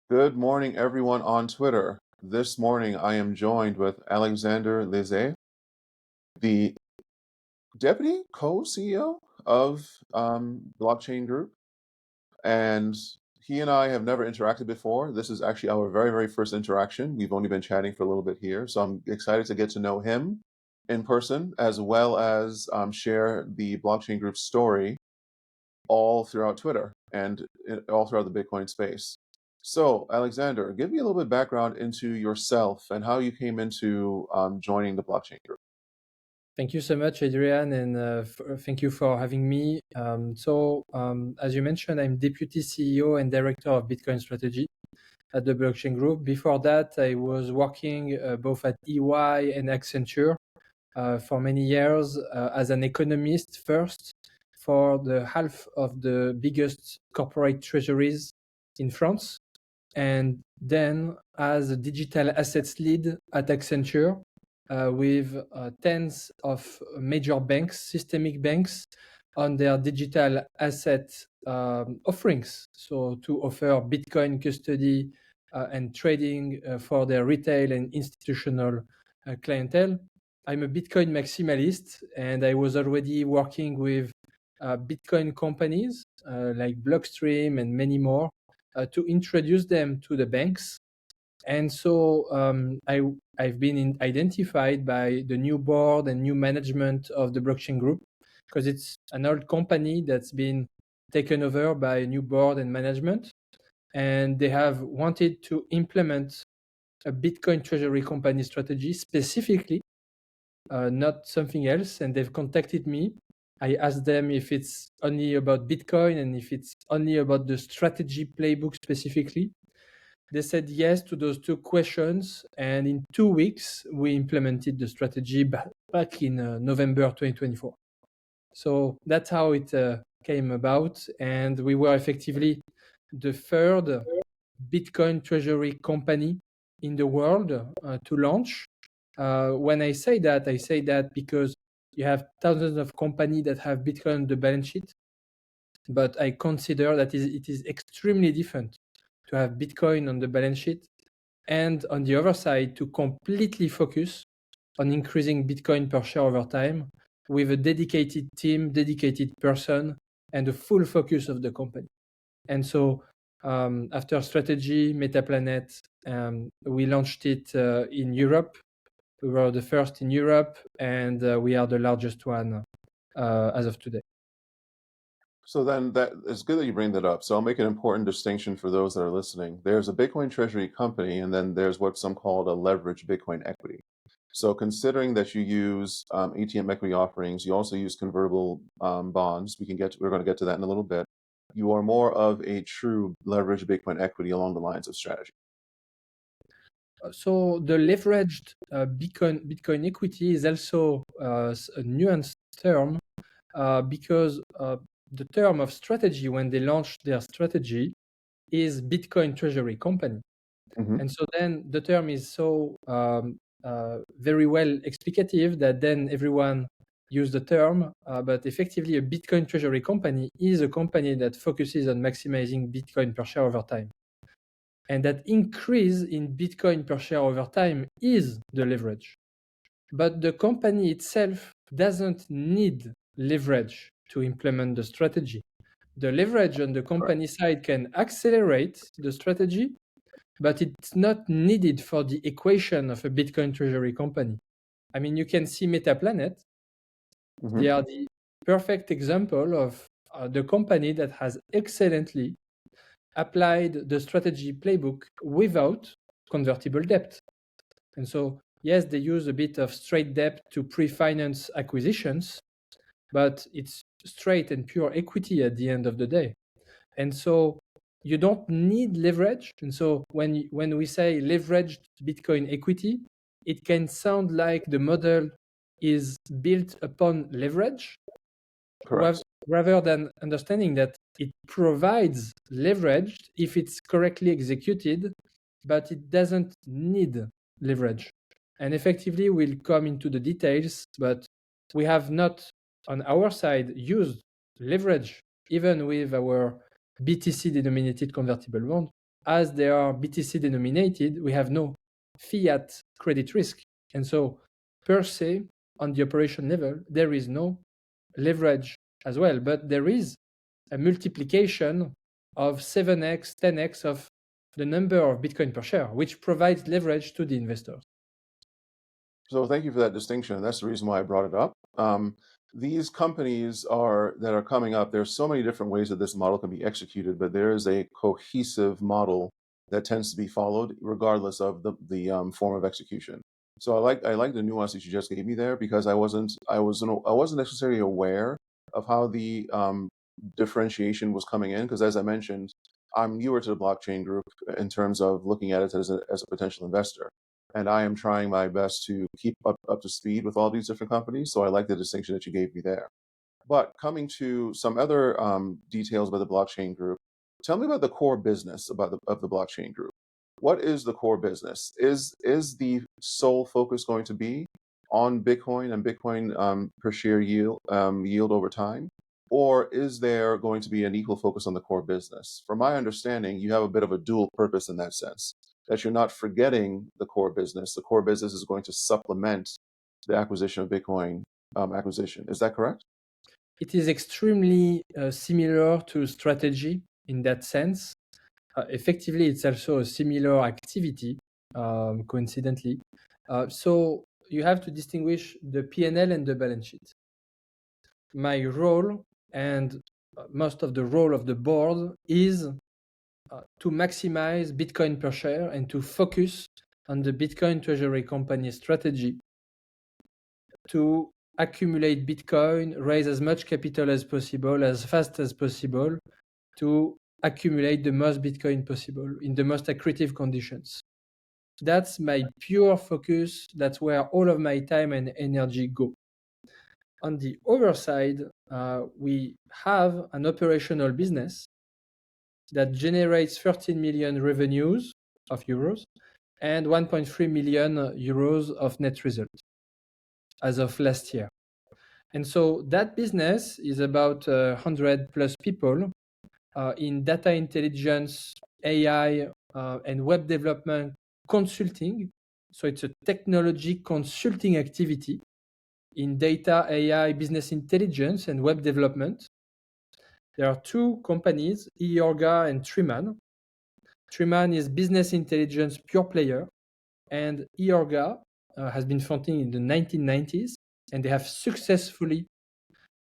Good morning, everyone on Twitter. This morning, I am joined with Alexandre Lize, the deputy co-CEO of Blockchain Group, and he and I have never interacted before. This is actually our very, very first interaction. We've only been chatting for a little bit here, so I'm excited to get to know him in person, as well as share the Blockchain Group story all throughout Twitter and all throughout the Bitcoin space. So, Alexander, give me a little bit of background into yourself and how you came into joining the blockchain group. Thank you so much, Adrian, and thank you for having me. As you mentioned, I'm Deputy CEO and Director of Bitcoin Strategy at the Blockchain Group. Before that, I was working both at EY and Accenture for many years as an economist first for the half of the biggest corporate treasuries in France, and then as a digital assets lead at Accenture with tens of major banks, systemic banks, on their digital asset offerings. So to offer Bitcoin custody and trading for their retail and institutional clientele. I'm a Bitcoin maximalist, and I was already working with Bitcoin companies like Blockstream and many more to introduce them to the banks. And so I've been identified by the new board and new management of the blockchain group because it's an old company that's been taken over by a new board and management. And they have wanted to implement a Bitcoin treasury company strategy specifically, not something else. And they've contacted me. I asked them if it's only about Bitcoin and if it's only about the strategy playbook specifically. They said yes to those two questions, and in 2 weeks, we implemented the strategy back in November 2024. So that's how it came about, and we were effectively the third Bitcoin treasury company in the world to launch. When I say that because you have thousands of companies that have Bitcoin on the balance sheet, but I consider that it is extremely different to have Bitcoin on the balance sheet and on the other side to completely focus on increasing Bitcoin per share over time with a dedicated team, dedicated person, and the full focus of the company. And so after strategy, Metaplanet, we launched it in Europe. We were the first in Europe, and we are the largest one as of today. So then that it's good that you bring that up. So I'll make an important distinction for those that are listening. There's a Bitcoin treasury company, and then there's what some call a leveraged Bitcoin equity. So considering that you use ATM equity offerings, you also use convertible bonds. We're going to get to that in a little bit. You are more of a true leveraged Bitcoin equity along the lines of strategy. So the leveraged Bitcoin equity is also a nuanced term because the term of strategy when they launched their strategy is Bitcoin treasury company. Mm-hmm. And so then the term is so very well explicative that then everyone use the term, but effectively a Bitcoin treasury company is a company that focuses on maximizing Bitcoin per share over time. And that increase in Bitcoin per share over time is the leverage. But the company itself doesn't need leverage to implement the strategy. The leverage on the company side can accelerate the strategy, but it's not needed for the equation of a Bitcoin treasury company. I mean, you can see Metaplanet. Mm-hmm. They are the perfect example of the company that has excellently applied the strategy playbook without convertible debt. And so, yes, they use a bit of straight debt to pre-finance acquisitions, but it's straight and pure equity at the end of the day. And so you don't need leverage. And so when we say leveraged Bitcoin equity, it can sound like the model is built upon leverage, Correct. rather than understanding that it provides leverage if it's correctly executed, but it doesn't need leverage. And effectively, we'll come into the details, but we have not on our side used leverage even with our BTC-denominated convertible bond. as they are BTC denominated, we have no fiat credit risk. And so per se, on the operation level, there is no leverage as well, but there is a multiplication of 7x, 10x of the number of Bitcoin per share, which provides leverage to the investors. So thank you for that distinction. That's the reason why I brought it up. These companies that are coming up. There's so many different ways that this model can be executed, but there is a cohesive model that tends to be followed regardless of the form of execution. So I like the nuance that you just gave me there, because I wasn't necessarily aware of how the differentiation was coming in, because as I mentioned, I'm newer to the blockchain group in terms of looking at it as a potential investor. And I am trying my best to keep up to speed with all these different companies. So I like the distinction that you gave me there. But coming to some other details about the blockchain group, tell me about the core business of the blockchain group. What is the core business? Is the sole focus going to be on Bitcoin and Bitcoin per share yield over time? Or is there going to be an equal focus on the core business? From my understanding, you have a bit of a dual purpose in that sense, that you're not forgetting the core business. The core business is going to supplement the acquisition of Bitcoin acquisition. Is that correct? It is extremely similar to strategy in that sense. Effectively, it's also a similar activity, coincidentally. So you have to distinguish the P&L and the balance sheet. My role, and most of the role of the board, is to maximize Bitcoin per share and to focus on the Bitcoin treasury company strategy to accumulate Bitcoin, raise as much capital as possible, as fast as possible, to accumulate the most Bitcoin possible in the most accretive conditions. That's my pure focus. That's where all of my time and energy go. On the other side, we have an operational business that generates 13 million revenues of euros and 1.3 million euros of net result as of last year. And so that business is about 100 plus people in data intelligence, AI, and web development consulting. So it's a technology consulting activity in data, AI, business intelligence, and web development. There are two companies, Iorga and Triman. Triman is business intelligence pure player, and Iorga has been founded in the 1990s, and they have successfully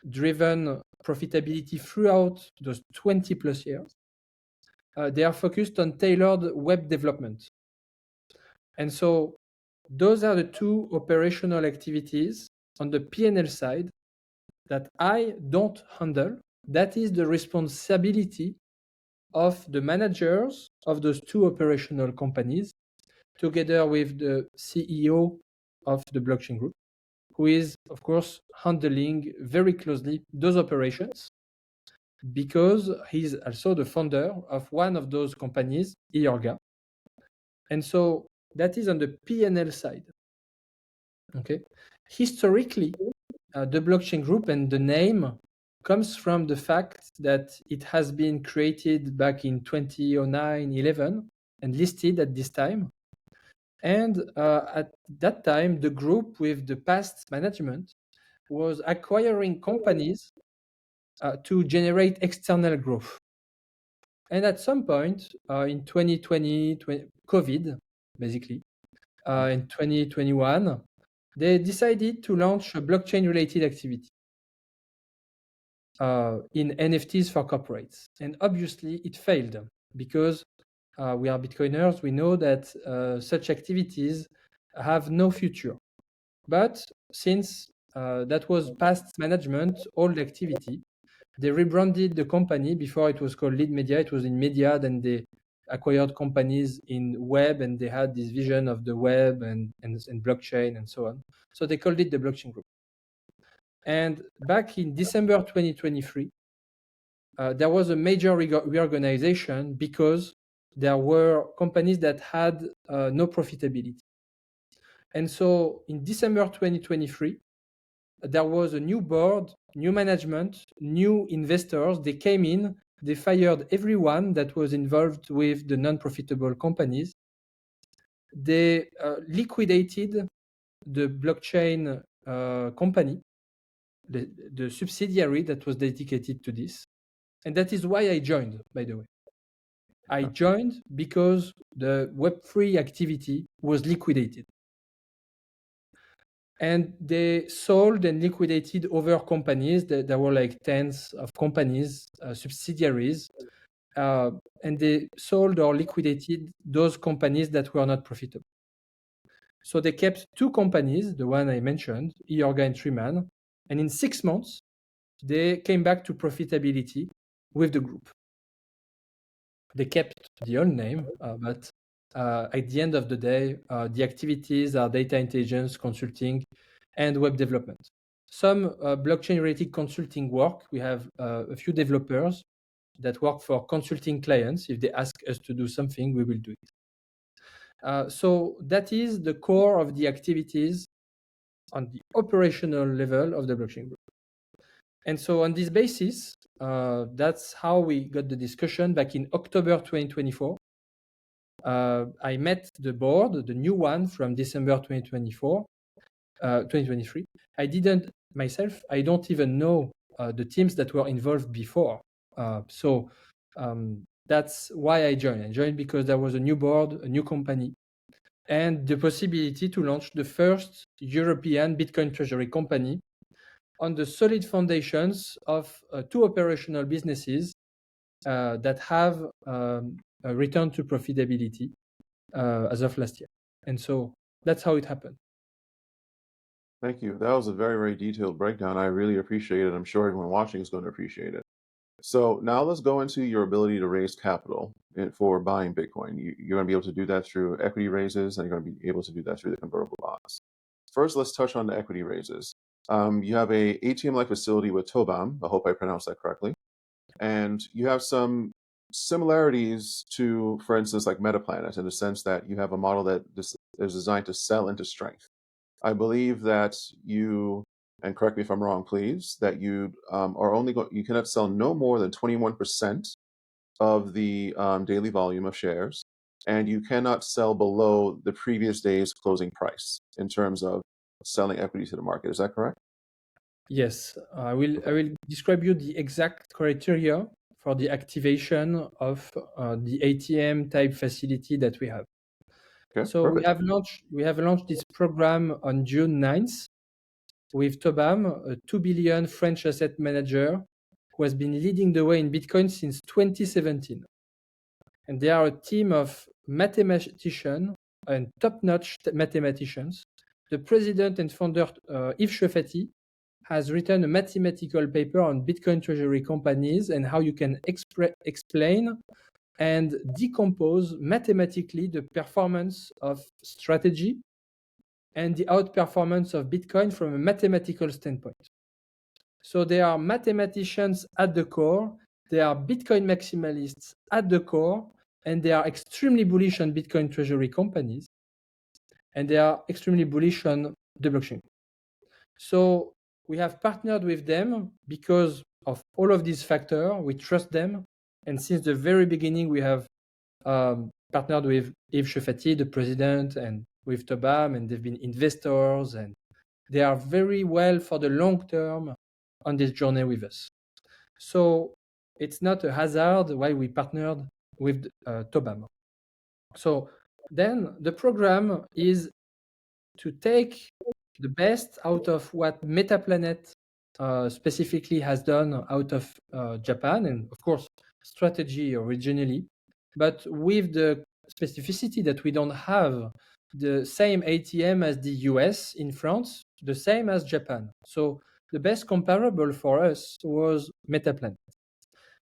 driven profitability throughout those 20 plus years. They are focused on tailored web development. And so those are the two operational activities on the P&L side that I don't handle. That is the responsibility of the managers of those two operational companies, together with the CEO of the blockchain group, who is, of course, handling very closely those operations, because he's also the founder of one of those companies, Iorga. And so that is on the P&L side. Okay. Historically, the blockchain group and the name comes from the fact that it has been created back in 2009-11 and listed at this time. And at that time, the group with the past management was acquiring companies to generate external growth. And at some point in 2020, COVID, basically, in 2021, they decided to launch a blockchain-related activity in NFTs for corporates. And obviously, it failed because we are Bitcoiners. We know that such activities have no future. But since that was past management, old activity, they rebranded the company. Before it was called Lead Media. It was in media. Then they acquired companies in web, and they had this vision of the web and blockchain and so on. So they called it the Blockchain Group. And back in December 2023, there was a major reorganization because there were companies that had no profitability. And so in December 2023, there was a new board, new management, new investors. They came in they fired everyone that was involved with the non-profitable companies. They liquidated the blockchain company, the subsidiary that was dedicated to this. And that is why I joined, by the way. I joined because the Web3 activity was liquidated. And they sold and liquidated other companies. There were like tens of companies, subsidiaries, and they sold or liquidated those companies that were not profitable. So they kept two companies, the one I mentioned, Iorga and Treeman, and in 6 months, they came back to profitability with the group. They kept the old name, but at the end of the day, the activities are data intelligence, consulting, and web development. Some blockchain-related consulting work. We have a few developers that work for consulting clients. If they ask us to do something, we will do it. So that is the core of the activities on the operational level of the blockchain group. And so on this basis, that's how we got the discussion back in October 2024. I met the board, the new one from December 2023. I didn't myself, I don't even know the teams that were involved before. So that's why I joined. I joined because there was a new board, a new company, and the possibility to launch the first European Bitcoin treasury company on the solid foundations of two operational businesses that have a return to profitability as of last year. And so that's how it happened. Thank you. That was a very, very detailed breakdown. I really appreciate it. I'm sure everyone watching is going to appreciate it. So now let's go into your ability to raise capital for buying Bitcoin. You're going to be able to do that through equity raises, and you're going to be able to do that through the convertible bonds. First, let's touch on the equity raises. You have a ATM-like facility with Tobam. I hope I pronounced that correctly. And you have some similarities to, for instance, like Metaplanet, in the sense that you have a model that is designed to sell into strength. I believe that you, and correct me if I'm wrong, please, that you are only you cannot sell no more than 21% of the daily volume of shares, and you cannot sell below the previous day's closing price in terms of selling equity to the market. Is that correct? Yes, I will describe you the exact criteria for the activation of the ATM type facility that we have. Okay, So perfect. we have launched this program on June 9th with Tobam, a 2 billion French asset manager who has been leading the way in Bitcoin since 2017. And they are a team of mathematicians and top-notch mathematicians. The president and founder, Yves Chefati, has written a mathematical paper on Bitcoin treasury companies and how you can explain and decompose mathematically the performance of strategy and the outperformance of Bitcoin from a mathematical standpoint. So they are mathematicians at the core, they are Bitcoin maximalists at the core, and they are extremely bullish on Bitcoin treasury companies, and they are extremely bullish on the blockchain. So we have partnered with them because of all of these factors. We trust them. And since the very beginning, we have partnered with Yves Chefati, the president, and with Tobam, and they've been investors, and they are very well for the long term on this journey with us. So it's not a hazard why we partnered with Tobam. So then the program is to take the best out of what Metaplanet specifically has done out of Japan, and of course strategy originally, but with the specificity that we don't have the same ATM as the US in France, the same as Japan. So the best comparable for us was Metaplanet.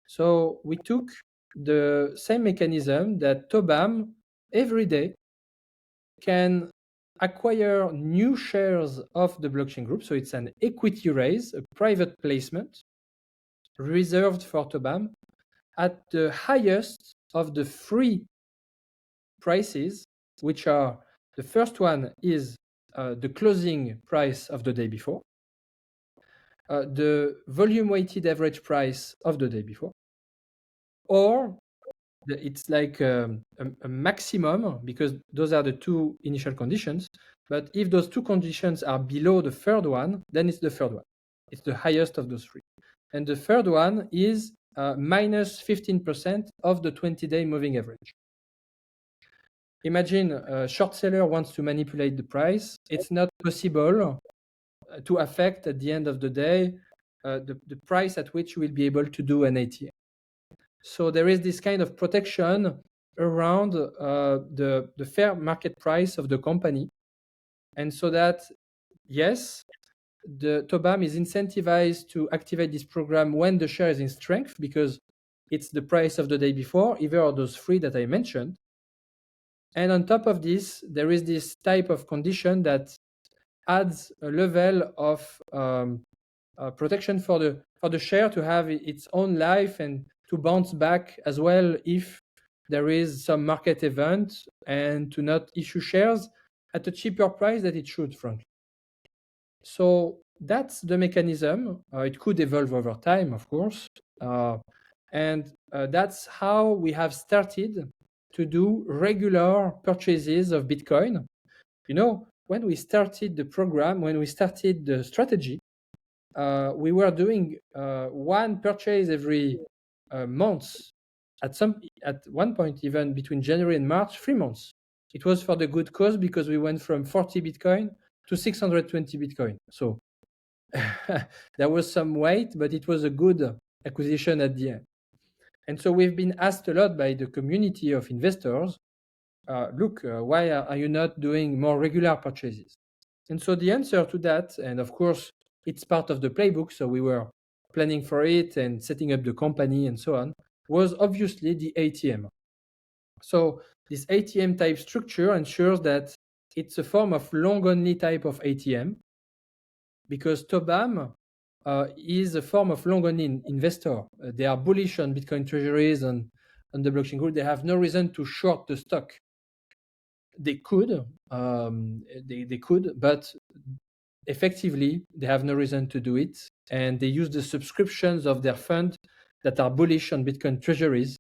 So we took the same mechanism that Tobam every day can acquire new shares of the blockchain group. So it's an equity raise, a private placement reserved for Tobam at the highest of the three prices, which are the first one is the closing price of the day before, the volume weighted average price of the day before, or it's like a maximum, because those are the two initial conditions. But if those two conditions are below the third one, then it's the third one. It's the highest of those three. And the third one is minus 15% of the 20-day moving average. Imagine a short seller wants to manipulate the price. It's not possible to affect at the end of the day the price at which you will be able to do an ATM. So there is this kind of protection around the fair market price of the company. And so that, yes, the Tobam is incentivized to activate this program when the share is in strength, because it's the price of the day before, either of those three that I mentioned. And on top of this, there is this type of condition that adds a level of protection for the share to have its own life and to bounce back as well if there is some market event, and to not issue shares at a cheaper price that it should, frankly. So that's the mechanism. It could evolve over time, of course. And that's how we have started to do regular purchases of Bitcoin. You know, when we started the program, when we started the strategy, we were doing one purchase every month. At one point, even between January and March, 3 months. It was for the good cause, because we went from 40 Bitcoin to 620 Bitcoin. So there was some weight, but it was a good acquisition at the end. And so we've been asked a lot by the community of investors, look, why are you not doing more regular purchases? And so the answer to that, and of course, it's part of the playbook, so we were planning for it and setting up the company and so on, was obviously the ATM. So this ATM type structure ensures that it's a form of long-only type of ATM, because Tobam is a form of long-only investor. They are bullish on Bitcoin treasuries and on the blockchain group. They have no reason to short the stock. They could, but effectively, they have no reason to do it. And they use the subscriptions of their fund that are bullish on Bitcoin treasuries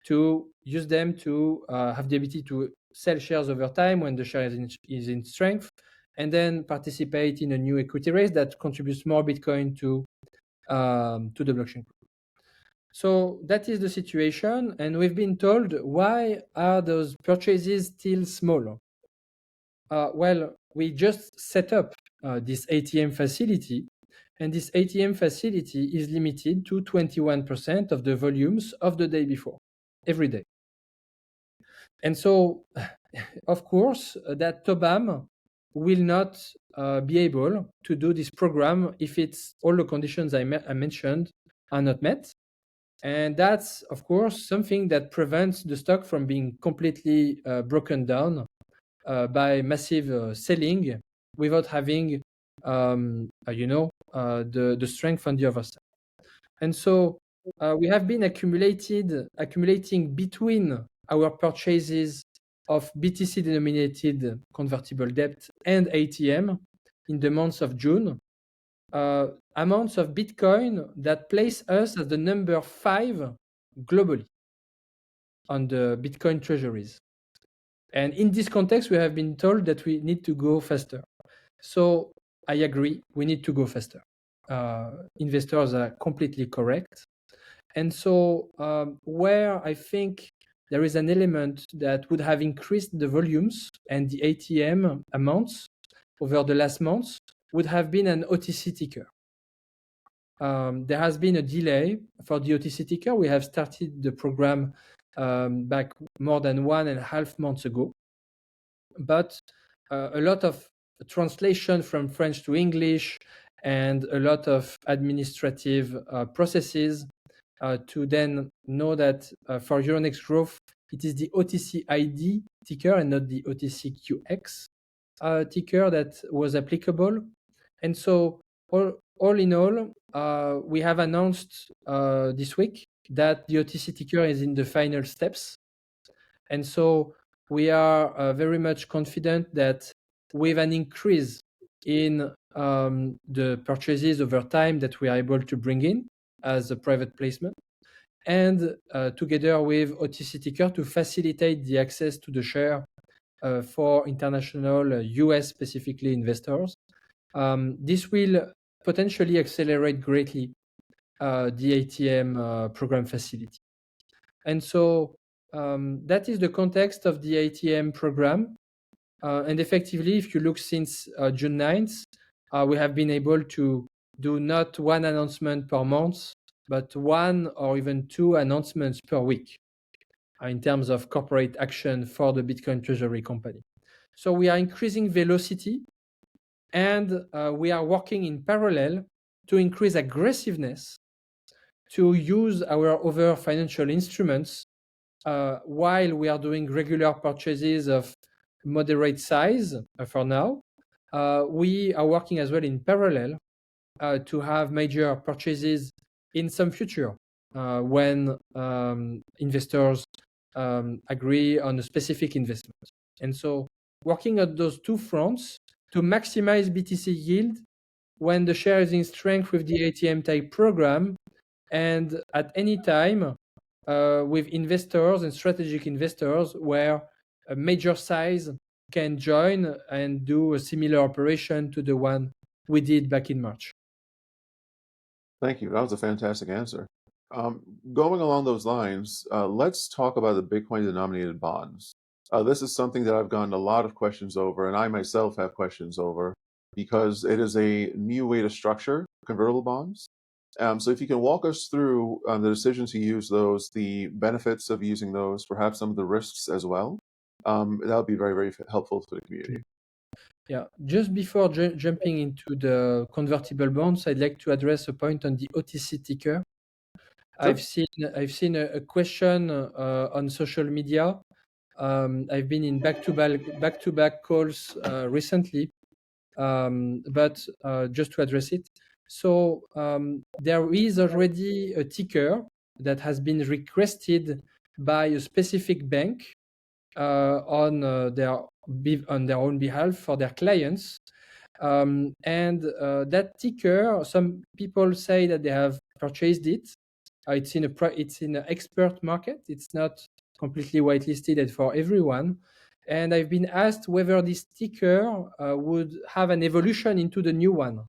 to use them to have the ability to sell shares over time when the share is in strength, and then participate in a new equity raise that contributes more Bitcoin to the blockchain group. So that is the situation. And we've been told, why are those purchases still small? Well, we just set up this ATM facility, and this ATM facility is limited to 21% of the volumes of the day before, every day. And so, of course, that Tobam will not be able to do this program if it's all the conditions I mentioned are not met. And that's, of course, something that prevents the stock from being completely broken down by massive selling without having, the strength on the other side. And so we have been accumulating between our purchases of BTC-denominated convertible debt and ATM in the months of June, amounts of Bitcoin that place us as the number 5 globally on the Bitcoin treasuries. And in this context, we have been told that we need to go faster. So I agree, we need to go faster. Investors are completely correct. And so where I think there is an element that would have increased the volumes and the ATM amounts over the last months would have been an OTC ticker. There has been a delay for the OTC ticker. We have started the program back more than 1.5 months ago. But a lot of translation from French to English and a lot of administrative processes to then know that for Euronext Growth, it is the OTC ID ticker and not the OTCQX ticker that was applicable. And so all in all, we have announced this week that the OTC ticker is in the final steps. And so we are very much confident that with an increase in the purchases over time that we are able to bring in as a private placement, and together with OTC ticker to facilitate the access to the share for international US specifically investors. This will potentially accelerate greatly the ATM program facility. And so that is the context of the ATM program. And effectively, if you look since June 9th, we have been able to do not one announcement per month, but one or even two announcements per week in terms of corporate action for the Bitcoin treasury company. So we are increasing velocity, and we are working in parallel to increase aggressiveness to use our other financial instruments while we are doing regular purchases of moderate size for now. We are working as well in parallel to have major purchases in some future when investors agree on a specific investment. And so working on those two fronts to maximize BTC yield when the share is in strength with the ATM type program, and at any time with investors and strategic investors where a major size can join and do a similar operation to the one we did back in March. Thank you. That was a fantastic answer. Going along those lines, let's talk about the Bitcoin denominated bonds. This is something that I've gotten a lot of questions over, and I myself have questions over, because it is a new way to structure convertible bonds. So if you can walk us through the decision to use those, the benefits of using those, perhaps some of the risks as well, that would be very, very helpful to the community. Yeah, just before jumping into the convertible bonds, I'd like to address a point on the OTC ticker. Sure. I've seen a question on social media. I've been in back-to-back calls recently, but just to address it. So there is already a ticker that has been requested by a specific bank on their own behalf for their clients. And that ticker, some people say that they have purchased it. It's in an expert market. It's not completely whitelisted for everyone. And I've been asked whether this ticker would have an evolution into the new one.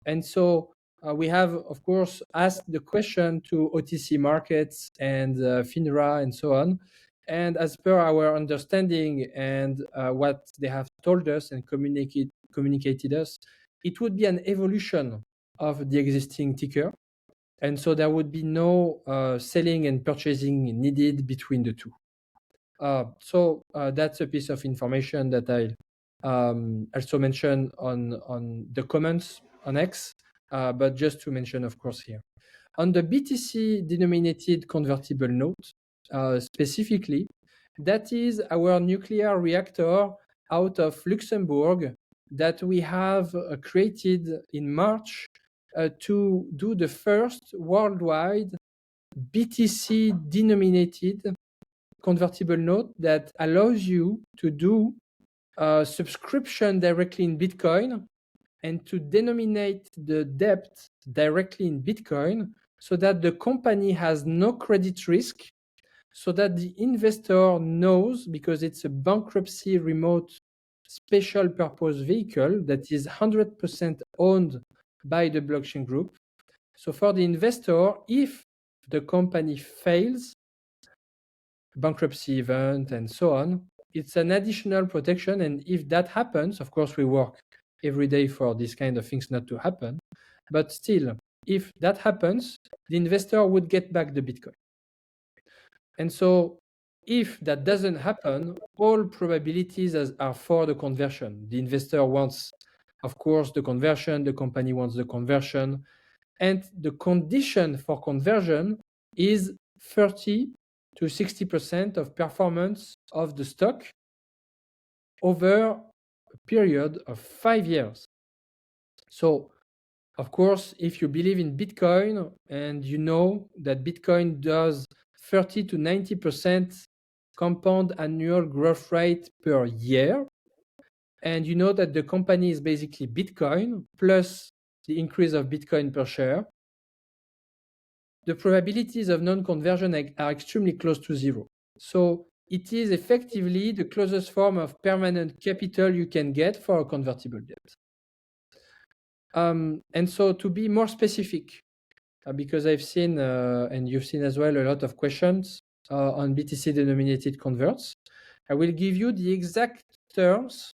And so we have, of course, asked the question to OTC markets and FINRA and so on. And as per our understanding and what they have told us and communicated us, it would be an evolution of the existing ticker. And so there would be no selling and purchasing needed between the two. So that's a piece of information that I also mentioned on the comments on X, but just to mention, of course, here. On the BTC-denominated convertible note, specifically, that is our nuclear reactor out of Luxembourg that we have created in March to do the first worldwide BTC-denominated convertible note that allows you to do a subscription directly in Bitcoin and to denominate the debt directly in Bitcoin so that the company has no credit risk, so that the investor knows, because it's a bankruptcy remote special purpose vehicle that is 100% owned by the blockchain group. So for the investor, if the company fails, bankruptcy event and so on, it's an additional protection. And if that happens, of course, we work every day for these kind of things not to happen. But still, if that happens, the investor would get back the Bitcoin. And so if that doesn't happen, all probabilities are for the conversion. The investor wants, of course, the conversion, the company wants the conversion, and the condition for conversion is 30 to 60% of performance of the stock over a period of 5 years. So, of course, if you believe in Bitcoin and you know that Bitcoin does 30 to 90% compound annual growth rate per year, and you know that the company is basically Bitcoin plus the increase of Bitcoin per share, the probabilities of non-conversion are extremely close to zero. So it is effectively the closest form of permanent capital you can get for a convertible debt. And so to be more specific, because I've seen, and you've seen as well, a lot of questions on BTC-denominated converts, I will give you the exact terms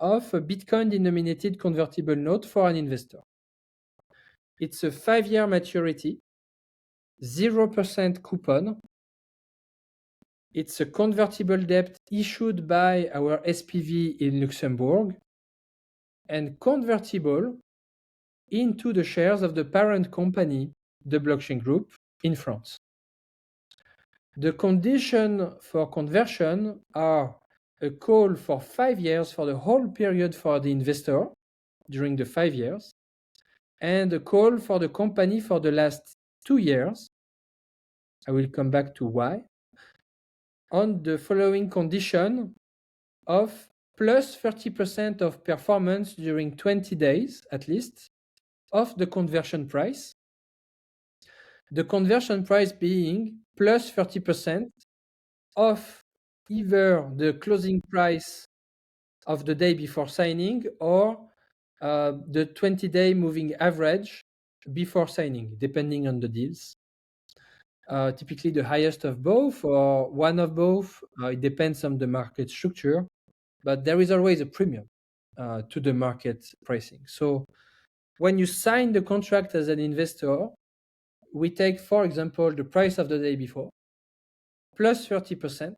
of a Bitcoin-denominated convertible note for an investor. It's a 5-year maturity, 0% coupon. It's a convertible debt issued by our SPV in Luxembourg and convertible into the shares of the parent company, the blockchain group, in France. The condition for conversion are a call for 5 years for the whole period for the investor during the 5 years, and a call for the company for the last 2 years. I will come back to why. On the following condition of plus 30% of performance during 20 days at least of the conversion price. The conversion price being plus 30% of either the closing price of the day before signing or the 20-day moving average before signing, depending on the deals. Typically the highest of both or one of both. It depends on the market structure, but there is always a premium to the market pricing. So when you sign the contract as an investor, we take, for example, the price of the day before, plus 30%.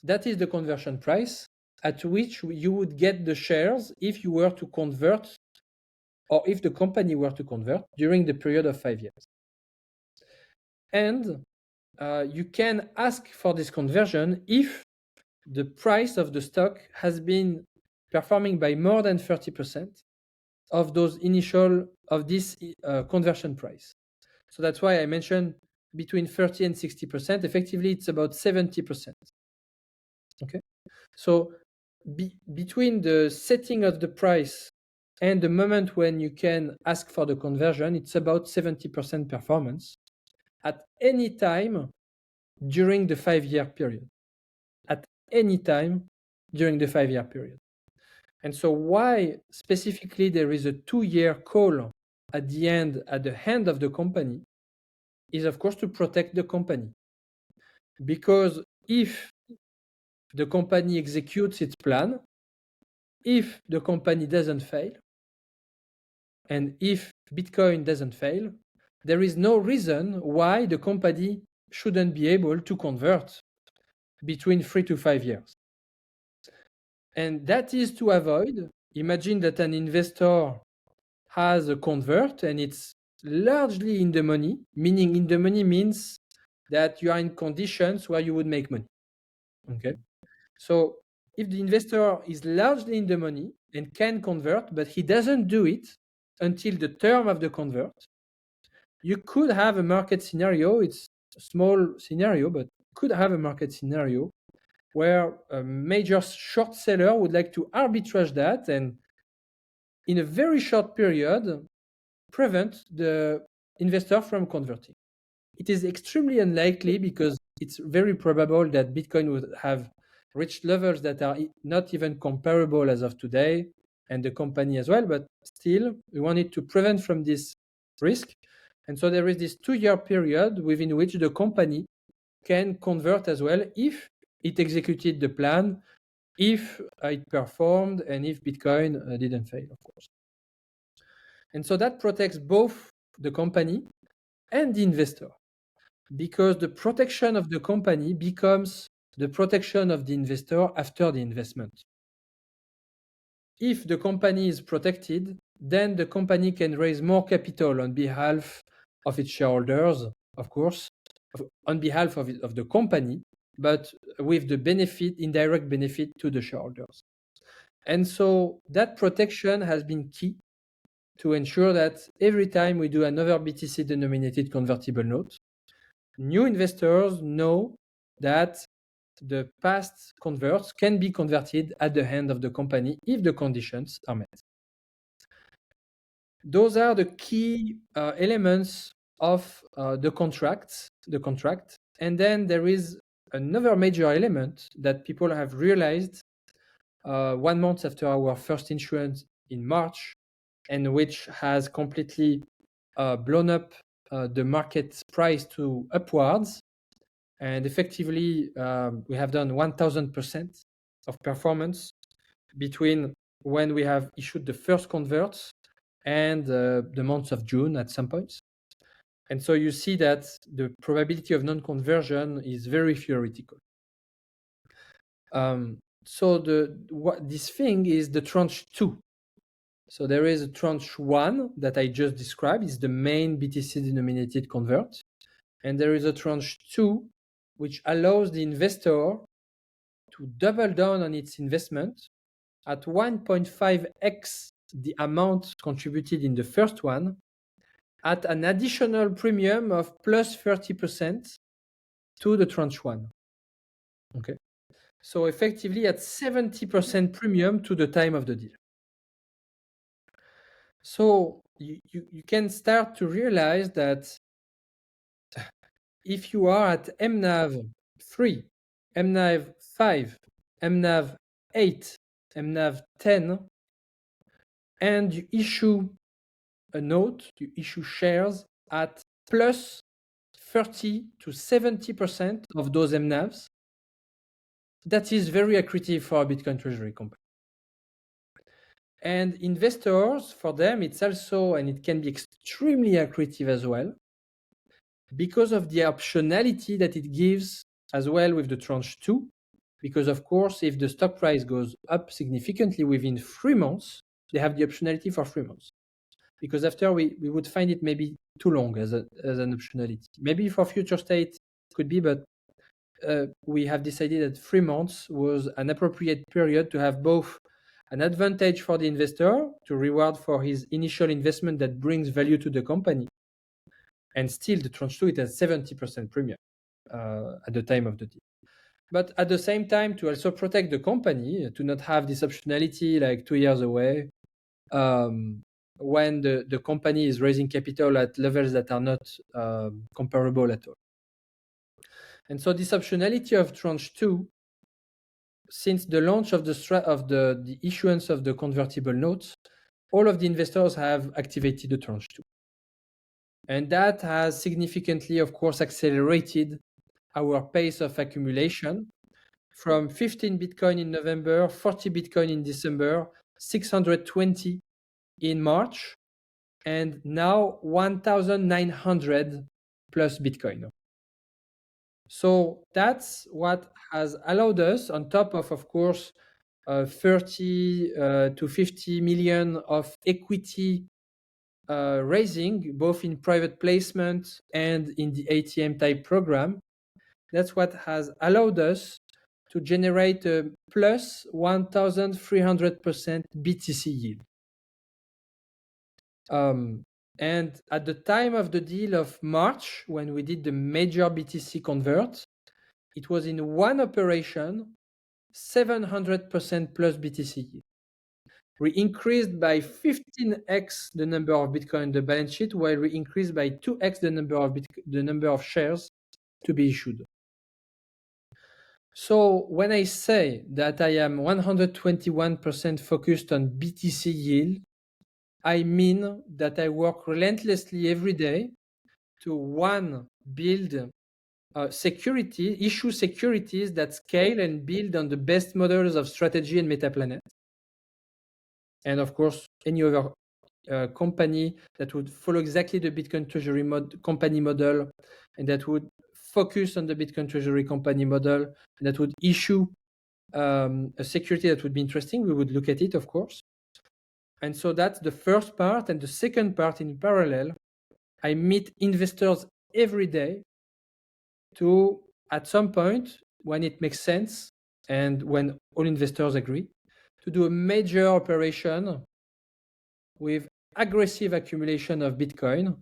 That is the conversion price at which you would get the shares if you were to convert, or if the company were to convert during the period of 5 years. And you can ask for this conversion if the price of the stock has been performing by more than 30% of those initial, of this conversion price. So that's why I mentioned between 30 and 60%. Effectively, it's about 70%. Okay. So between the setting of the price and the moment when you can ask for the conversion, it's about 70% performance at any time during the 5-year period. At any time during the 5-year period. And so why specifically there is a 2-year call at the end of the company is, of course, to protect the company. Because if the company executes its plan, if the company doesn't fail, and if Bitcoin doesn't fail, there is no reason why the company shouldn't be able to convert between 3 to 5 years. And that is to avoid, imagine that an investor has a convert and it's largely in the money, meaning in the money means that you are in conditions where you would make money. Okay. So if the investor is largely in the money and can convert, but he doesn't do it until the term of the convert, you could have a market scenario. It's a small scenario, but could have a market scenario where a major short seller would like to arbitrage that and in a very short period prevent the investor from converting. It is extremely unlikely because it's very probable that Bitcoin would have reached levels that are not even comparable as of today, and the company as well, but still we wanted to prevent from this risk. And so there is this 2-year period within which the company can convert as well if it executed the plan, if it performed, and if Bitcoin didn't fail, of course. And so that protects both the company and the investor, because the protection of the company becomes the protection of the investor after the investment. If the company is protected, then the company can raise more capital on behalf of its shareholders, of course, on behalf of the company, but with the benefit, indirect benefit to the shareholders. And so that protection has been key to ensure that every time we do another BTC-denominated convertible note, new investors know that the past converts can be converted at the hand of the company if the conditions are met. Those are the key elements of the contract. And then there is another major element that people have realized 1 month after our first issuance in March, and which has completely blown up the market price to upwards. And effectively, we have done 1000% of performance between when we have issued the first converts and the month of June at some points. And so you see that the probability of non-conversion is very theoretical. So this thing is the tranche 2. So there is a tranche 1 that I just described, is the main BTC-denominated convert. And there is a tranche 2, which allows the investor to double down on its investment at 1.5x the amount contributed in the first one, at an additional premium of plus 30% to the tranche 1. Okay. So effectively at 70% premium to the time of the deal. So you can start to realize that if you are at MNAV 3, MNAV 5, MNAV 8, MNAV 10, and you issue a note, you issue shares at plus 30 to 70% of those MNAVs, that is very accretive for a Bitcoin treasury company. And investors, for them, it's also, and it can be extremely accretive as well, because of the optionality that it gives as well with the tranche 2. Because of course, if the stock price goes up significantly within 3 months, they have the optionality for 3 months. Because after we would find it maybe too long as an optionality. Maybe for future state it could be, but we have decided that 3 months was an appropriate period to have both an advantage for the investor to reward for his initial investment that brings value to the company, and still the tranche 2, it has 70% premium at the time of the deal. But at the same time, to also protect the company, to not have this optionality like 2 years away, when the company is raising capital at levels that are not comparable at all. And so this optionality of tranche 2, since the launch of the issuance of the convertible notes, all of the investors have activated the tranche 2. And that has significantly, of course, accelerated our pace of accumulation from 15 Bitcoin in November, 40 Bitcoin in December, 620 in March, and now 1,900 plus Bitcoin. So that's what has allowed us, on top of course, 30 to 50 million of equity raising, both in private placement and in the ATM type program. That's what has allowed us to generate a plus 1,300% BTC yield. And at the time of the deal of March, when we did the major BTC convert, it was in one operation, 700% plus BTC yield. We increased by 15x the number of Bitcoin in the balance sheet, while we increased by 2x the number of shares to be issued. So when I say that I am 121% focused on BTC yield, I mean that I work relentlessly every day to, one, build issue securities that scale and build on the best models of strategy and Metaplanet. And of course, any other company that would follow exactly the Bitcoin Treasury company model, and that would focus on the Bitcoin Treasury company model, and that would issue a security that would be interesting, we would look at it, of course. And so that's the first part. And the second part, in parallel, I meet investors every day to, at some point, when it makes sense and when all investors agree, to do a major operation with aggressive accumulation of Bitcoin.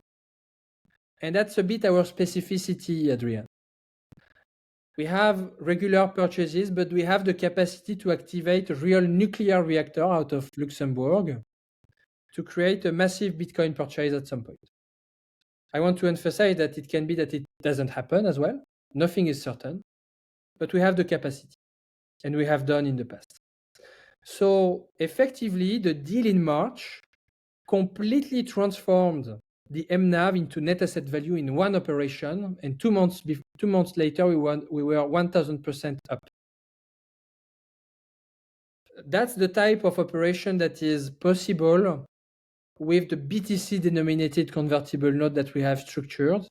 And that's a bit our specificity, Adrian. We have regular purchases, but we have the capacity to activate a real nuclear reactor out of Luxembourg to create a massive Bitcoin purchase at some point. I want to emphasize that it can be that it doesn't happen as well. Nothing is certain, but we have the capacity, and we have done in the past. So effectively, the deal in March completely transformed the MNAV into net asset value in one operation, and 2 months later, we were 1,000% up. That's the type of operation that is possible with the BTC-denominated convertible note that we have structured,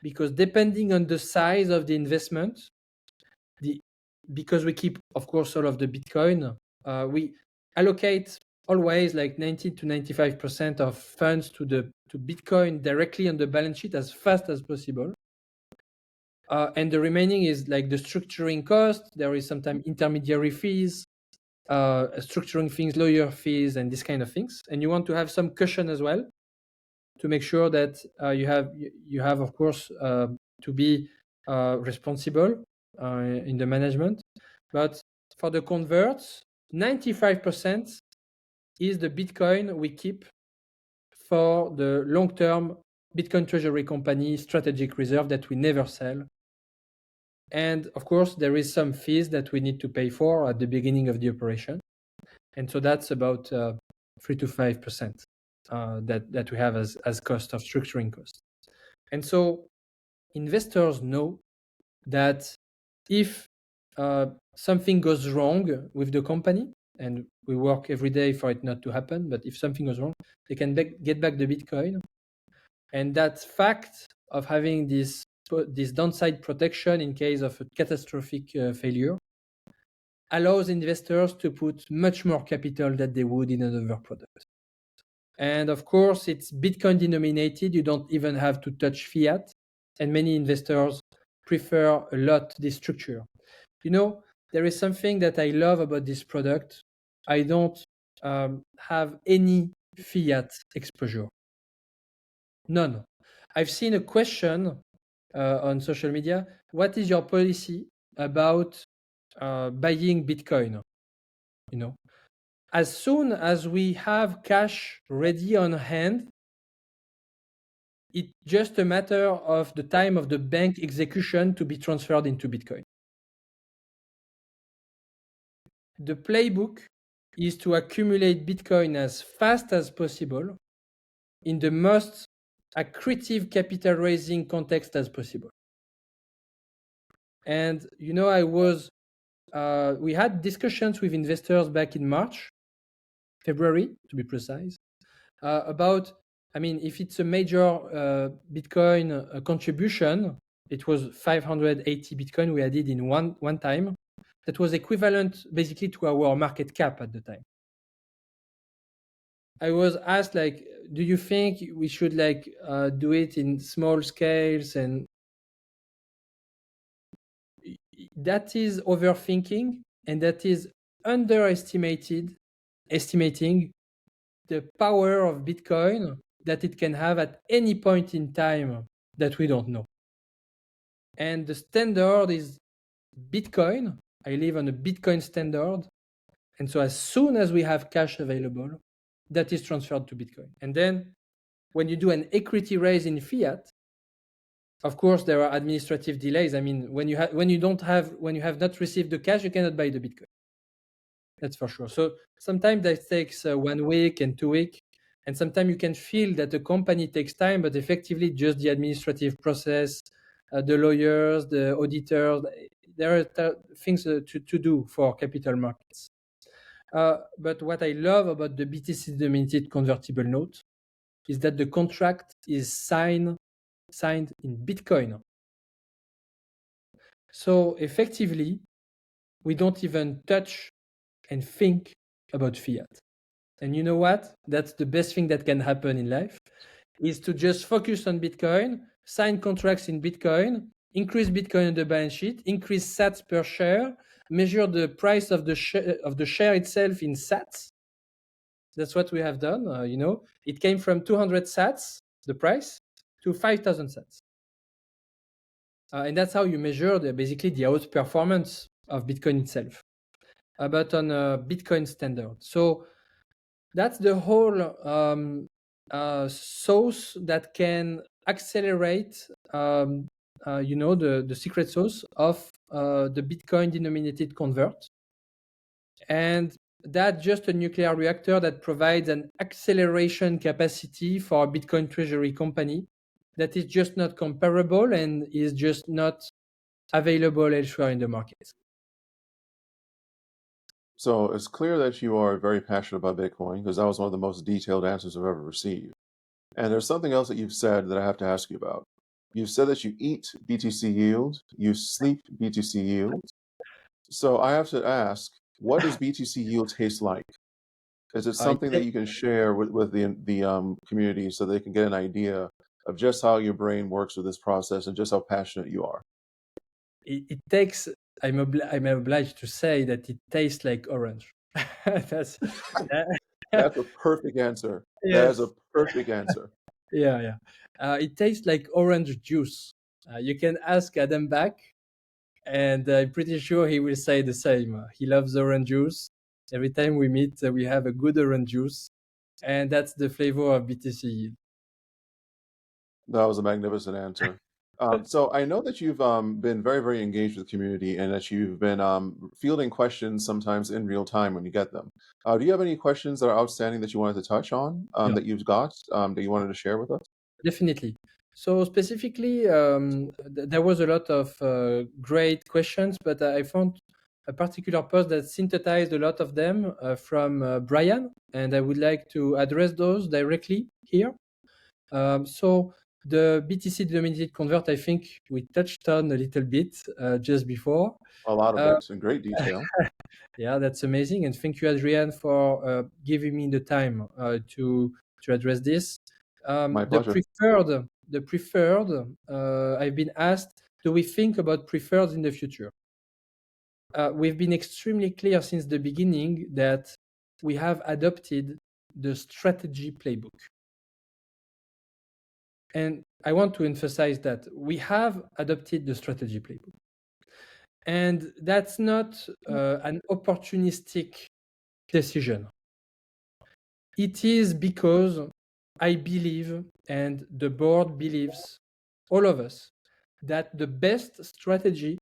because depending on the size of the investment, because we keep, of course, all of the Bitcoin, we allocate always like 90 to 95% of funds to Bitcoin directly on the balance sheet as fast as possible. And the remaining is like the structuring cost. There is sometimes intermediary fees, structuring things, lawyer fees, and these kind of things. And you want to have some cushion as well to make sure that you have, of course, to be responsible in the management. But for the converts, 95% is the Bitcoin we keep for the long-term Bitcoin treasury company strategic reserve that we never sell. And of course, there is some fees that we need to pay for at the beginning of the operation. And so that's about 3 to 5% that we have as cost of structuring cost. And so investors know that if something goes wrong with the company, and we work every day for it not to happen, but if something goes wrong, they can get back the Bitcoin. And that fact of having this downside protection in case of a catastrophic failure allows investors to put much more capital than they would in another product. And of course, it's Bitcoin denominated. You don't even have to touch fiat. And many investors prefer a lot this structure. You know, there is something that I love about this product. I don't have any fiat exposure. None. I've seen a question on social media. What is your policy about buying Bitcoin? You know, as soon as we have cash ready on hand, it's just a matter of the time of the bank execution to be transferred into Bitcoin. The playbook is to accumulate Bitcoin as fast as possible in the most accretive capital raising context as possible. And you know, we had discussions with investors back in February to be precise, about, I mean, if it's a major Bitcoin contribution, it was 580 Bitcoin we added in one time. That was equivalent basically to our market cap at the time. I was asked, like, do you think we should do it in small scales? And that is overthinking, and that is estimating the power of Bitcoin that it can have at any point in time that we don't know. And the standard is Bitcoin. I live on a Bitcoin standard. And so as soon as we have cash available, that is transferred to Bitcoin. And then when you do an equity raise in fiat, of course, there are administrative delays. I mean, when you have not received the cash, you cannot buy the Bitcoin. That's for sure. So sometimes that takes 1 week and 2 weeks. And sometimes you can feel that the company takes time, but effectively just the administrative process, the lawyers, the auditors, there are things to do for capital markets. But what I love about the BTC-denominated convertible note is that the contract is signed in Bitcoin. So effectively, we don't even touch and think about fiat. And you know what? That's the best thing that can happen in life, is to just focus on Bitcoin, sign contracts in Bitcoin, increase Bitcoin on the balance sheet, increase sats per share, measure the price of the share itself in sats. That's what we have done. You know, it came from 200 sats, the price, to 5,000 sats. And that's how you measure basically the outperformance of Bitcoin itself, but on a Bitcoin standard. So that's the whole source that can accelerate, the secret sauce of the Bitcoin-denominated convert. And that's just a nuclear reactor that provides an acceleration capacity for a Bitcoin treasury company that is just not comparable and is just not available elsewhere in the market. So it's clear that you are very passionate about Bitcoin because that was one of the most detailed answers I've ever received. And there's something else that you've said that I have to ask you about. You've said that you eat BTC Yield, you sleep BTC Yield. So I have to ask, what does BTC Yield taste like? Is it something that you can share with the community so they can get an idea of just how your brain works with this process and just how passionate you are? It takes. I'm obliged to say that it tastes like orange. That's That's a perfect answer. That is a yes. perfect answer. Yeah. It tastes like orange juice. You can ask Adam back, and I'm pretty sure he will say the same. He loves orange juice. Every time we meet, we have a good orange juice, and that's the flavor of BTC Yield. That was a magnificent answer. So I know that you've been very, very engaged with the community and that you've been fielding questions sometimes in real time when you get them. Do you have any questions that are outstanding that you wanted to touch on Yeah. that you've got that you wanted to share with us? Definitely. So specifically, there was a lot of great questions, but I found a particular post that synthesized a lot of them from Brian, and I would like to address those directly here. So the BTC-denominated convert, I think we touched on a little bit just before. A lot of Uh, it in great detail. yeah, that's amazing, and thank you, Adrian, for giving me the time to address this. My The pleasure. preferred. I've been asked, do we think about preferred in the future? We've been extremely clear since the beginning that we have adopted the strategy playbook. And I want to emphasize that we have adopted the strategy playbook. And that's not an opportunistic decision. It is because I believe, and the board believes, all of us, that the best strategy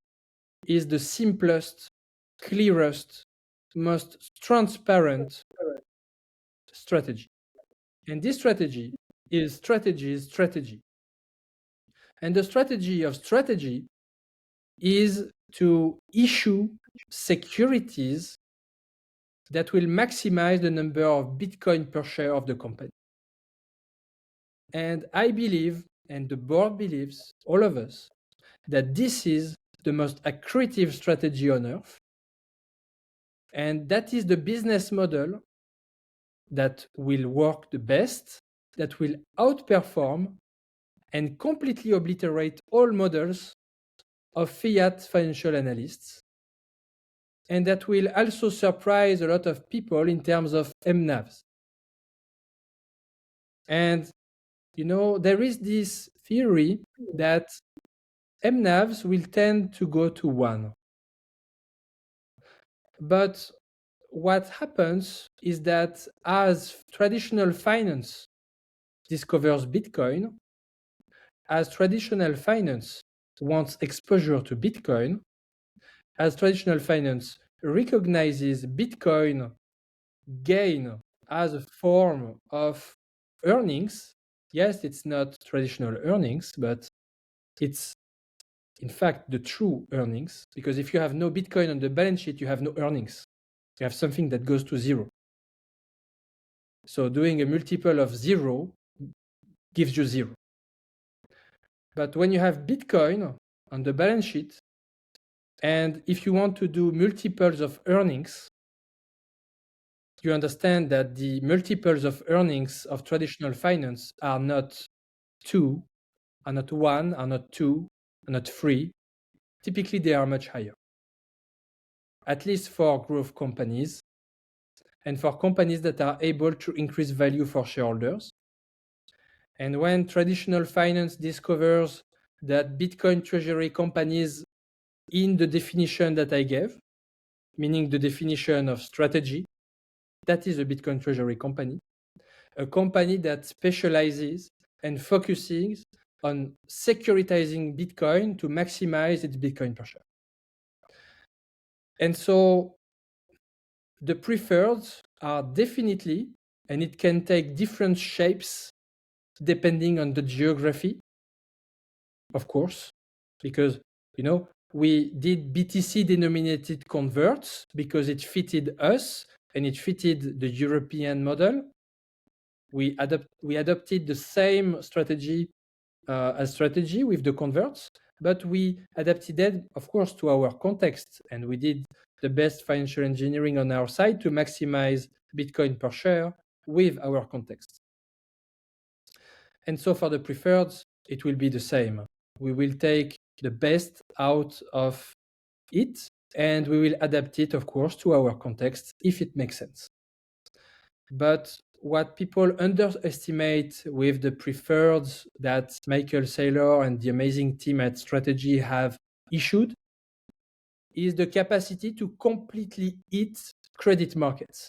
is the simplest, clearest, most transparent strategy. And this strategy is strategy. And the strategy of strategy is to issue securities that will maximize the number of Bitcoin per share of the company. And I believe, and the board believes, all of us, that this is the most accretive strategy on earth. And that is the business model that will work the best, that will outperform and completely obliterate all models of fiat financial analysts, and that will also surprise a lot of people in terms of MNAVs. And, there is this theory that MNAVs will tend to go to 1. But what happens is that as traditional finance discovers Bitcoin, as traditional finance wants exposure to Bitcoin, as traditional finance recognizes Bitcoin gain as a form of earnings, yes, it's not traditional earnings, but it's in fact the true earnings, because if you have no Bitcoin on the balance sheet, you have no earnings. You have something that goes to 0. So doing a multiple of 0 gives you 0. But when you have Bitcoin on the balance sheet, and if you want to do multiples of earnings, you understand that the multiples of earnings of traditional finance are not 2, are not 1, are not 2, are not 3. Typically, they are much higher, at least for growth companies and for companies that are able to increase value for shareholders. And when traditional finance discovers that Bitcoin treasury companies, in the definition that I gave, meaning the definition of strategy, that is a Bitcoin treasury company, a company that specializes and focuses on securitizing Bitcoin to maximize its Bitcoin per share. And so the preferreds are definitely, and it can take different shapes depending on the geography, of course, because, we did BTC-denominated converts because it fitted us and it fitted the European model. We adopted the same strategy with the converts, but we adapted it, of course, to our context, and we did the best financial engineering on our side to maximize Bitcoin per share with our context. And so for the preferreds, it will be the same. We will take the best out of it, and we will adapt it, of course, to our context if it makes sense. But what people underestimate with the preferreds that Michael Saylor and the amazing team at Strategy have issued is the capacity to completely eat credit markets.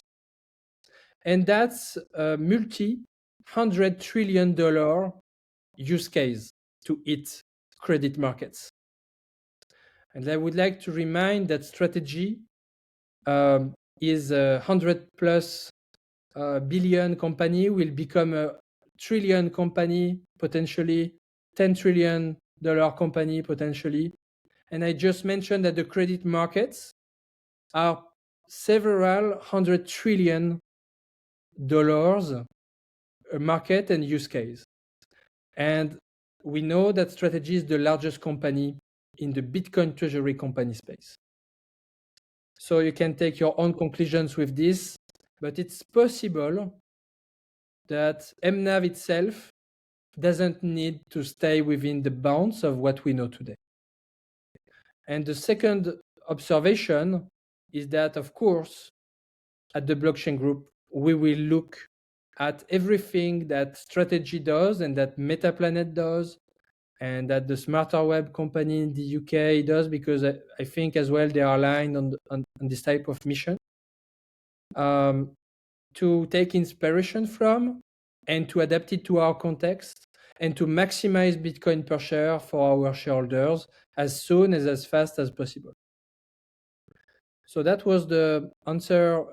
And that's a multi-$100 trillion use case to eat credit markets. And I would like to remind that Strategy is a 100+ billion company, will become a trillion company, potentially $10 trillion company, potentially. And I just mentioned that the credit markets are several $100 trillion market and use case. And we know that Strategy is the largest company in the Bitcoin treasury company space. So you can take your own conclusions with this, but it's possible that MNAV itself doesn't need to stay within the bounds of what we know today. And the second observation is that, of course, at the blockchain group, we will look at everything that Strategy does and that Metaplanet does and that the Smarter Web company in the UK does, because I think as well they are aligned on this type of mission, to take inspiration from and to adapt it to our context and to maximize Bitcoin per share for our shareholders as soon as fast as possible. So that was the answer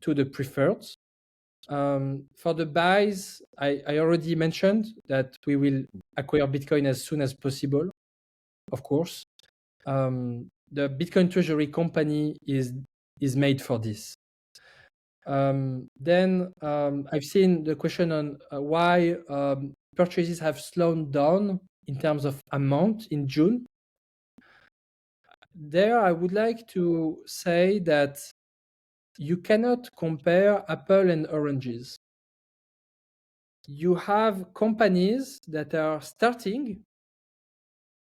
to the preferreds. For the buys, I already mentioned that we will acquire Bitcoin as soon as possible, of course. The Bitcoin treasury company is made for this. Then I've seen the question on why purchases have slowed down in terms of amount in June. There, I would like to say that you cannot compare apple and oranges. You have companies that are starting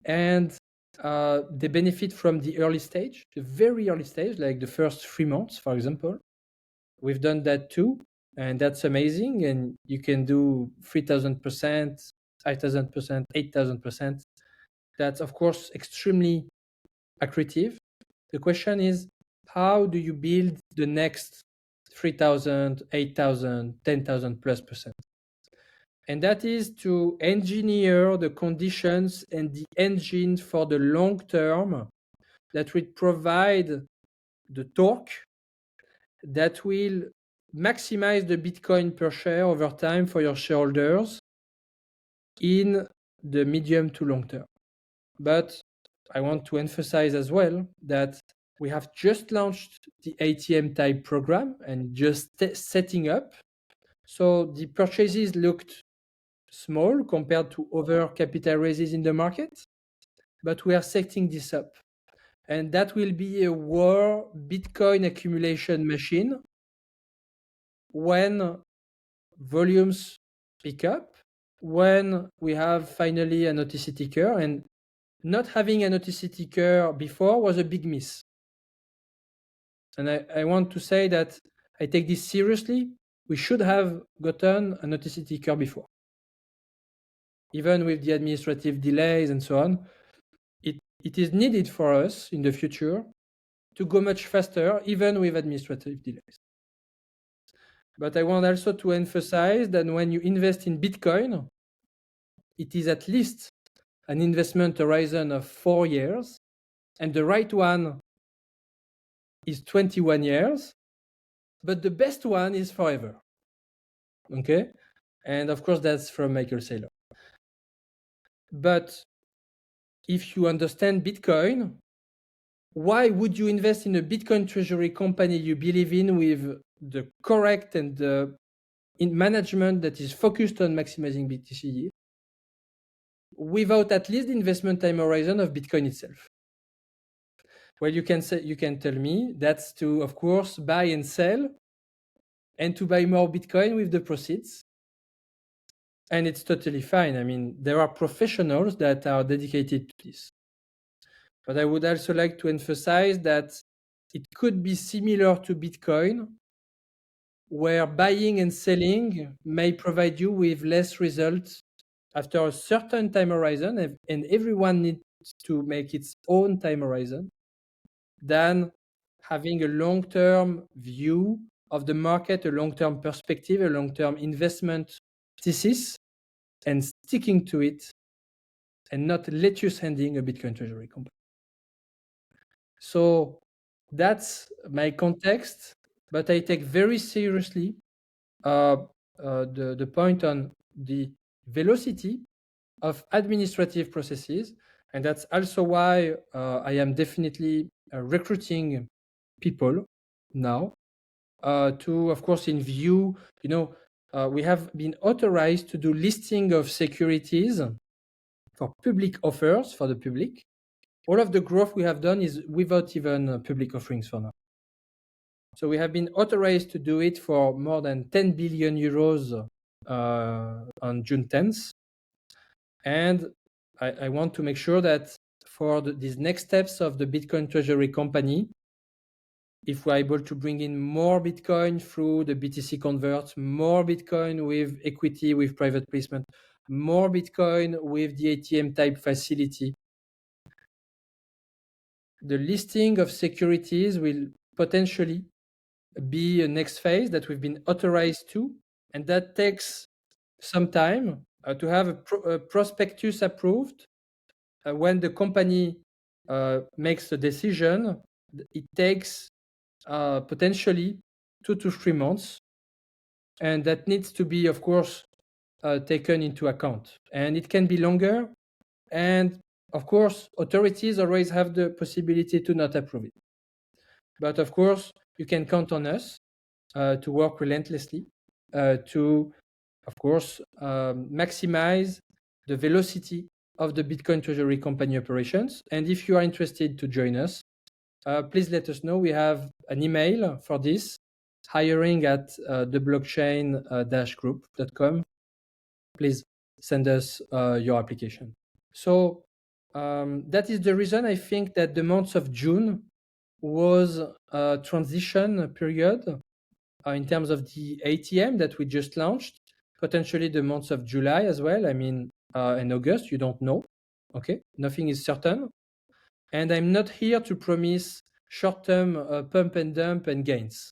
and they benefit from the early stage, the very early stage, like the first 3 months, for example. We've done that too, and that's amazing. And you can do 3,000%, 5,000%, 8,000%. That's, of course, extremely accretive. The question is, how do you build the next 3,000, 8,000, 10,000+%? And that is to engineer the conditions and the engine for the long term that will provide the torque that will maximize the Bitcoin per share over time for your shareholders in the medium to long term. But I want to emphasize as well that we have just launched the ATM type program and just setting up. So the purchases looked small compared to other capital raises in the market, but we are setting this up. And that will be a war Bitcoin accumulation machine when volumes pick up, when we have finally an OTC ticker. And not having an OTC ticker before was a big miss. And I want to say that I take this seriously. We should have gotten an OTC ticker before. Even with the administrative delays and so on, it is needed for us in the future to go much faster, even with administrative delays. But I want also to emphasize that when you invest in Bitcoin, it is at least an investment horizon of 4 years, and the right one is 21 years, but the best one is forever. Okay? And of course, that's from Michael Saylor. But if you understand Bitcoin, why would you invest in a Bitcoin treasury company you believe in with the correct and in management that is focused on maximizing BTC yield without at least the investment time horizon of Bitcoin itself? Well, you can tell me that's to, of course, buy and sell and to buy more Bitcoin with the proceeds. And it's totally fine. I mean, there are professionals that are dedicated to this. But I would also like to emphasize that it could be similar to Bitcoin, where buying and selling may provide you with less results after a certain time horizon, and everyone needs to make its own time horizon, than having a long-term view of the market, a long-term perspective, a long-term investment thesis, and sticking to it, and not lettuce handing a Bitcoin treasury company. So that's my context, but I take very seriously the point on the velocity of administrative processes. And that's also why I am definitely recruiting people now to, of course, in view, we have been authorized to do listing of securities for public offers for the public. All of the growth we have done is without even public offerings for now. So we have been authorized to do it for more than 10 billion euros on June 10th. And I want to make sure that for these next steps of the Bitcoin treasury company, if we're able to bring in more Bitcoin through the BTC convert, more Bitcoin with equity, with private placement, more Bitcoin with the ATM type facility, the listing of securities will potentially be a next phase that we've been authorized to, and that takes some time to have a prospectus approved. When the company makes a decision, it takes potentially 2 to 3 months, and that needs to be, of course, taken into account. And it can be longer, and of course, authorities always have the possibility to not approve it. But of course, you can count on us to work relentlessly to, of course, maximize the velocity of the Bitcoin treasury company operations. And if you are interested to join us, please let us know. We have an email for this, hiring@theblockchain-group.com. Please send us your application. So that is the reason I think that the month of June was a transition period in terms of the ATM that we just launched, potentially the months of July as well. I mean, in August, you don't know. Okay, nothing is certain. And I'm not here to promise short-term pump and dump and gains.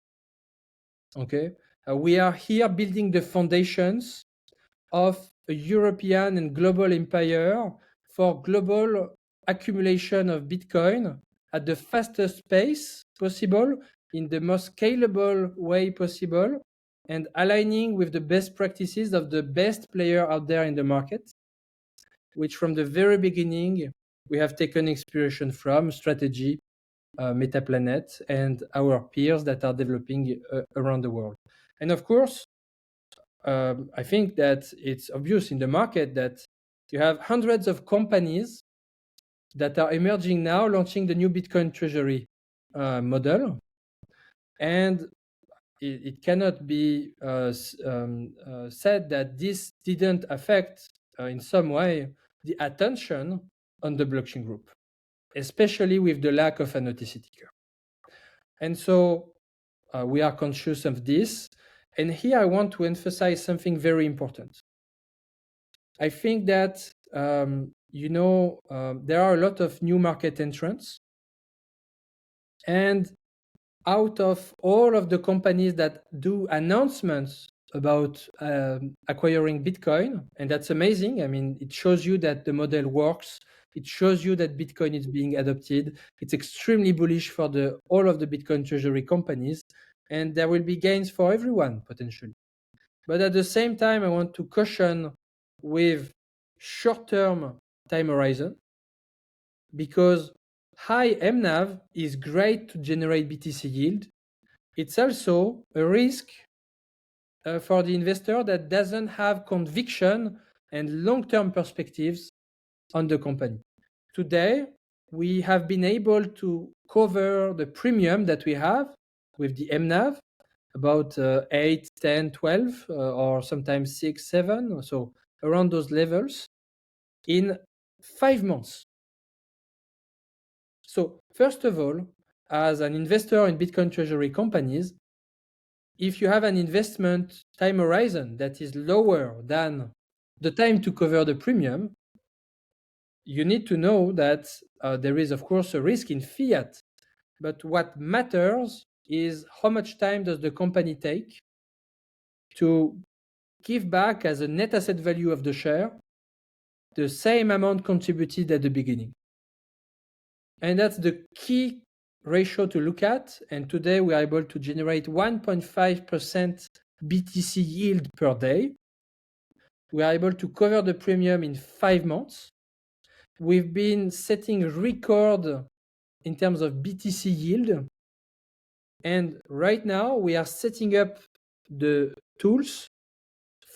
Okay, we are here building the foundations of a European and global empire for global accumulation of Bitcoin at the fastest pace possible, in the most scalable way possible, and aligning with the best practices of the best player out there in the market, which from the very beginning we have taken inspiration from strategy, Metaplanet, and our peers that are developing around the world. And of course, I think that it's obvious in the market that you have hundreds of companies that are emerging now, launching the new Bitcoin treasury model. And it cannot be said that this didn't affect in some way the attention on the blockchain group, especially with the lack of an OTC ticker. And so we are conscious of this. And here I want to emphasize something very important. I think that, there are a lot of new market entrants. And out of all of the companies that do announcements about acquiring Bitcoin, and that's amazing. I mean, it shows you that the model works. It shows you that Bitcoin is being adopted. It's extremely bullish for all of the Bitcoin treasury companies, and there will be gains for everyone potentially. But at the same time, I want to caution with short-term time horizon, because high MNAV is great to generate BTC yield. It's also a risk for the investor that doesn't have conviction and long-term perspectives on the company. Today, we have been able to cover the premium that we have with the MNAV, about 8, 10, 12, or sometimes 6, 7, so around those levels in 5 months. So first of all, as an investor in Bitcoin treasury companies, if you have an investment time horizon that is lower than the time to cover the premium, you need to know that there is, of course, a risk in fiat. But what matters is how much time does the company take to give back as a net asset value of the share the same amount contributed at the beginning. And that's the key ratio to look at. And today we are able to generate 1.5% BTC yield per day. We are able to cover the premium in 5 months. We've been setting record in terms of BTC yield. And right now we are setting up the tools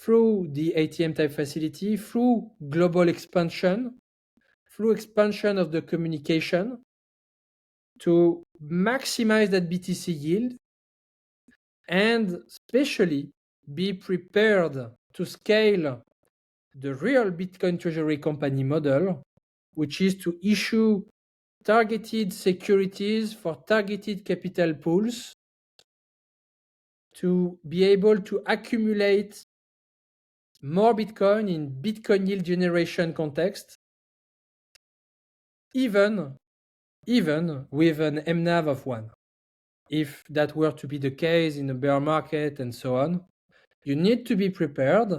through the ATM type facility, through global expansion, through expansion of the communication to maximize that BTC yield, and especially be prepared to scale the real Bitcoin treasury company model, which is to issue targeted securities for targeted capital pools to be able to accumulate more Bitcoin in Bitcoin yield generation context, even with an MNAV of 1. If that were to be the case in a bear market and so on, you need to be prepared,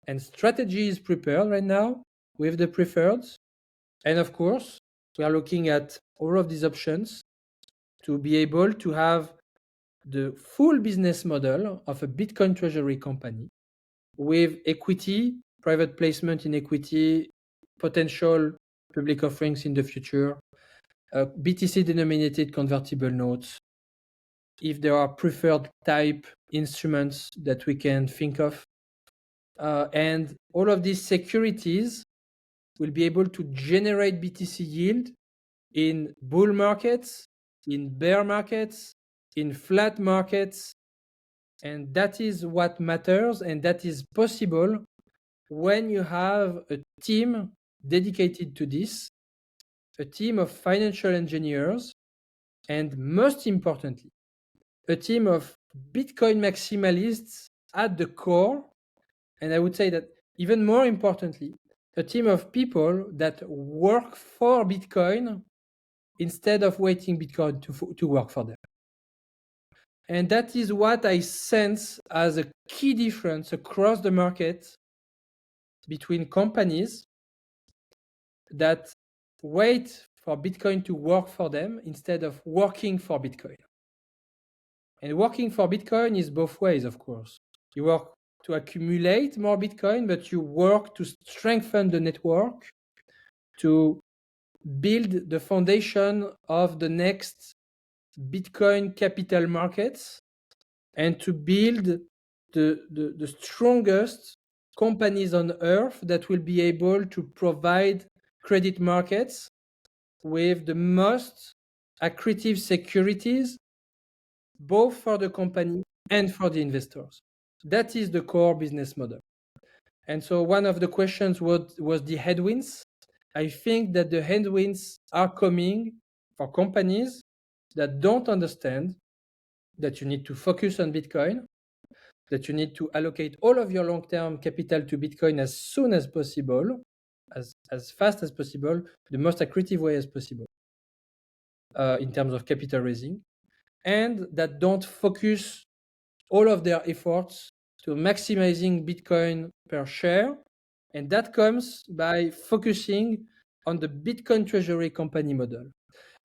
and strategy is prepared right now with the preferreds. And of course, we are looking at all of these options to be able to have the full business model of a Bitcoin treasury company with equity, private placement in equity, potential public offerings in the future, BTC-denominated convertible notes, if there are preferred type instruments that we can think of. And all of these securities will be able to generate BTC yield in bull markets, in bear markets, in flat markets. And that is what matters, and that is possible when you have a team dedicated to this, a team of financial engineers, and most importantly, a team of Bitcoin maximalists at the core. And I would say that even more importantly, a team of people that work for Bitcoin instead of waiting Bitcoin to work for them. And that is what I sense as a key difference across the market between companies that wait for Bitcoin to work for them instead of working for Bitcoin. And working for Bitcoin is both ways, of course. You work to accumulate more Bitcoin, but you work to strengthen the network, to build the foundation of the next Bitcoin capital markets, and to build the strongest companies on earth that will be able to provide credit markets with the most accretive securities, both for the company and for the investors. That is the core business model. And so one of the questions was the headwinds. I think that the headwinds are coming for companies that don't understand that you need to focus on Bitcoin, that you need to allocate all of your long-term capital to Bitcoin as soon as possible, as fast as possible, the most accretive way as possible in terms of capital raising, and that don't focus all of their efforts to maximizing Bitcoin per share. And that comes by focusing on the Bitcoin treasury company model.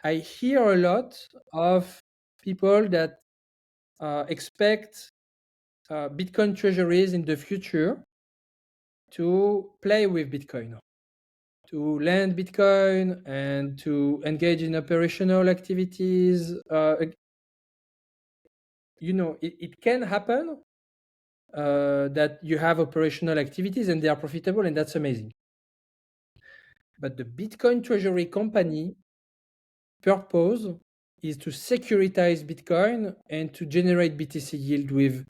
I hear a lot of people that expect Bitcoin treasuries in the future to play with Bitcoin, to lend Bitcoin and to engage in operational activities. It can happen that you have operational activities and they are profitable, and that's amazing. But the Bitcoin treasury company purpose is to securitize Bitcoin and to generate BTC yield with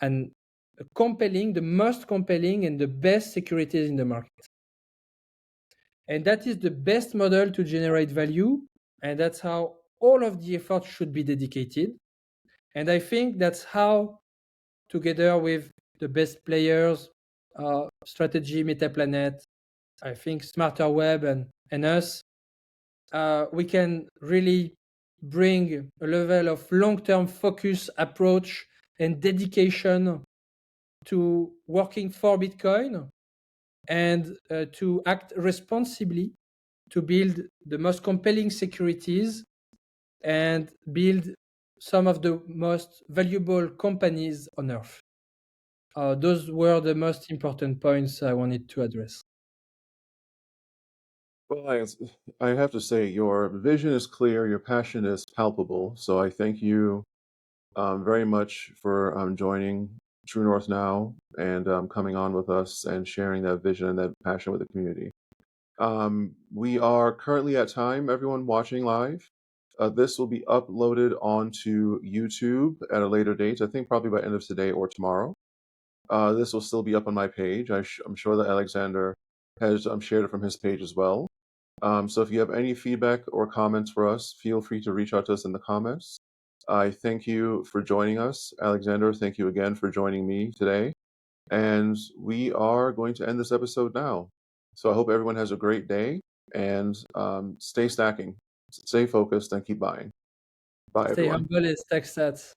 the most compelling and the best securities in the market. And that is the best model to generate value. And that's how all of the effort should be dedicated. And I think that's how, together with the best players, Strategy, Metaplanet, I think Smarter Web and us, we can really bring a level of long-term focus, approach, and dedication to working for Bitcoin and to act responsibly to build the most compelling securities and build some of the most valuable companies on earth. Those were the most important points I wanted to address. Well, I have to say, your vision is clear, your passion is palpable. So I thank you very much for joining True North now and coming on with us and sharing that vision and that passion with the community. We are currently at time, everyone watching live. This will be uploaded onto YouTube at a later date, I think probably by end of today or tomorrow. This will still be up on my page. I'm sure that Alexander has shared it from his page as well. So if you have any feedback or comments for us, feel free to reach out to us in the comments. I thank you for joining us. Alexander, thank you again for joining me today. And we are going to end this episode now. So I hope everyone has a great day and stay stacking, stay focused, and keep buying. Bye, Stay everyone. humble and stack stats.